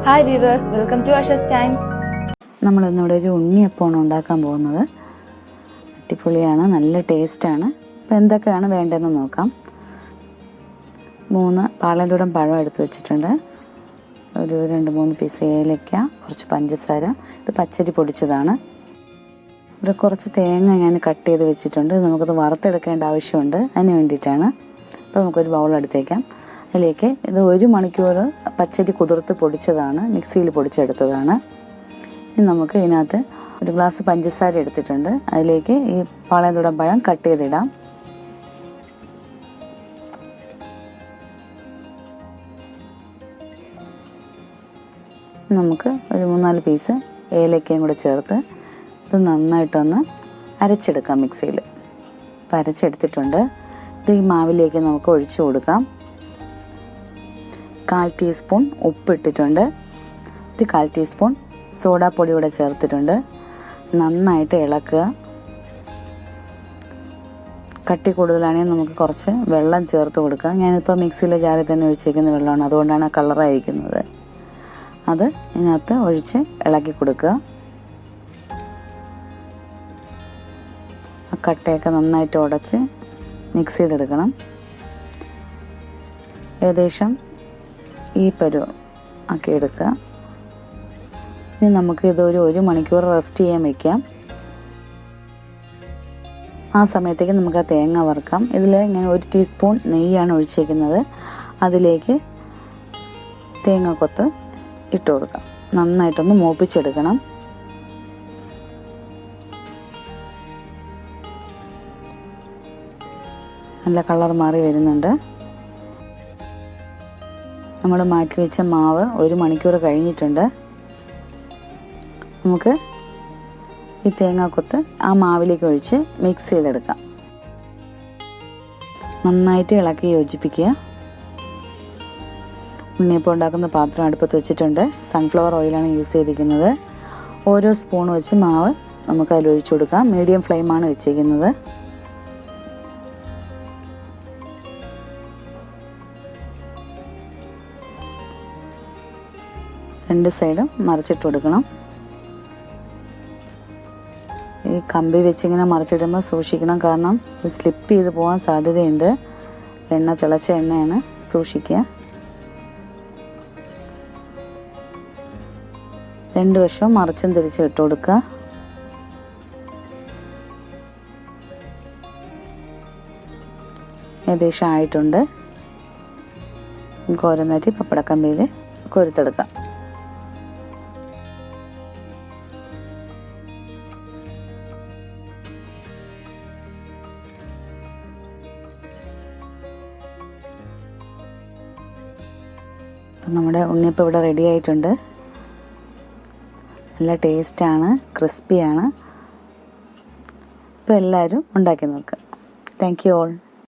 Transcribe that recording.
Hi viewers, welcome to Asha's Times. നമ്മൾ ഇന്നിവിടെ ഒരു ഉണ്ണിയപ്പമാണ് ഉണ്ടാക്കാൻ പോകുന്നത്. അടിപൊളിയാണ്, നല്ല ടേസ്റ്റാണ്. അപ്പോൾ എന്തൊക്കെയാണ് വേണ്ടതെന്ന് നോക്കാം. 3 പാളയംതോടൻ പഴം എടുത്ത് വെച്ചിട്ടുണ്ട്. ഒരു 2-3 പീസ് ഏലക്ക, കുറച്ച് പഞ്ചസാര, ഇത് പച്ചരി പൊടിച്ചതാണ്. ഇവിടെ കുറച്ച് തേങ്ങ ഞാൻ കട്ട് ചെയ്ത് വെച്ചിട്ടുണ്ട്. നമുക്കത് വറുത്തെടുക്കേണ്ട ആവശ്യമുണ്ട്, അതിന് വേണ്ടിയിട്ടാണ്. അപ്പോൾ നമുക്കൊരു ബൗൾ എടുത്തേക്കാം. അതിലേക്ക് ഇത് 1 മണിക്കൂർ പച്ചരി കുതിർത്ത് പൊടിച്ചതാണ്, മിക്സിയിൽ പൊടിച്ചെടുത്തതാണ്. ഇനി നമുക്ക് ഇതിനകത്ത് ഒരു ഗ്ലാസ് പഞ്ചസാര എടുത്തിട്ടുണ്ട്. അതിലേക്ക് ഈ പാളയംതോടൻ പഴം കട്ട് ചെയ്തിടാം. നമുക്ക് ഒരു 3-4 പീസ് ഏലക്കയും കൂടെ ചേർത്ത് ഇത് നന്നായിട്ടൊന്ന് അരച്ചെടുക്കാം മിക്സിയിൽ. അപ്പോൾ അരച്ചെടുത്തിട്ടുണ്ട്. ഇത് ഈ മാവിലേക്ക് നമുക്ക് ഒഴിച്ചു കൊടുക്കാം. 1/4 ടീസ്പൂൺ ഉപ്പിട്ടിട്ടുണ്ട്. ഒരു 1/4 ടീസ്പൂൺ സോഡാപ്പൊടി കൂടെ ചേർത്തിട്ടുണ്ട്. നന്നായിട്ട് ഇളക്കുക. കട്ടി കൂടുതലാണെങ്കിൽ നമുക്ക് കുറച്ച് വെള്ളം ചേർത്ത് കൊടുക്കുക. ഞാനിപ്പോൾ മിക്സിയിലെ ജാറിൽ തന്നെ ഒഴിച്ചിരിക്കുന്ന വെള്ളമാണ്, അതുകൊണ്ടാണ് ആ കളറായിരിക്കുന്നത്. അത് ഇതിനകത്ത് ഒഴിച്ച് ഇളക്കി കൊടുക്കുക. ആ കട്ടയൊക്കെ നന്നായിട്ട് ഉടച്ച് മിക്സ് ചെയ്തെടുക്കണം. ഏകദേശം ഈ പരുവം ആക്കി എടുക്കുക. ഇനി നമുക്ക് ഇതൊരു 1 മണിക്കൂർ റെസ്റ്റ് ചെയ്യാൻ വയ്ക്കാം. ആ സമയത്തേക്ക് നമുക്ക് ആ തേങ്ങ വറുക്കാം. ഇതിൽ ഇങ്ങനെ 1 ടീസ്പൂൺ നെയ്യാണ് ഒഴിച്ചേക്കുന്നത്. അതിലേക്ക് തേങ്ങാക്കൊത്ത് ഇട്ട് കൊടുക്കാം. നന്നായിട്ടൊന്ന് മൂപ്പിച്ചെടുക്കണം. നല്ല കളർ മാറി വരുന്നുണ്ട്. നമ്മൾ മാറ്റി വെച്ച മാവ് 1 മണിക്കൂർ കഴിഞ്ഞിട്ടുണ്ട്. നമുക്ക് ഈ തേങ്ങാക്കൊത്ത് ആ മാവിലേക്ക് ഒഴിച്ച് മിക്സ് ചെയ്തെടുക്കാം. നന്നായിട്ട് ഇളക്കി യോജിപ്പിക്കുക. ഉണ്ണിയപ്പം ഉണ്ടാക്കുന്ന പാത്രം അടുപ്പത്ത് വെച്ചിട്ടുണ്ട്. സൺഫ്ലവർ ഓയിലാണ് യൂസ് ചെയ്തിരിക്കുന്നത്. ഓരോ സ്പൂൺ വെച്ച് മാവ് നമുക്ക് അതിൽ ഒഴിച്ചു കൊടുക്കാം. മീഡിയം ഫ്ലെയിമാണ് വെച്ചിരിക്കുന്നത്. 2 സൈഡും മറിച്ചിട്ട് കൊടുക്കണം. ഈ കമ്പി വെച്ചിങ്ങനെ മറിച്ചിടുമ്പോൾ സൂക്ഷിക്കണം, കാരണം ഇത് സ്ലിപ്പ് ചെയ്ത് പോകാൻ സാധ്യതയുണ്ട്. എണ്ണ തിളച്ച എണ്ണയാണ്, സൂക്ഷിക്കുക. 2 വശവും മറിച്ചും തിരിച്ച് ഇട്ട് കൊടുക്കുക. ഏകദേശം ആയിട്ടുണ്ട്. നമുക്ക് ഓരോന്നായിട്ട് പപ്പടക്കമ്പിയിൽ കോരിത്തെടുക്കാം. അപ്പം നമ്മുടെ ഉണ്ണിയപ്പം ഇവിടെ റെഡി ആയിട്ടുണ്ട്. നല്ല ടേസ്റ്റാണ്, ക്രിസ്പിയാണ്. അപ്പോൾ എല്ലാവരും ഉണ്ടാക്കി നോക്കുക. Thank you all.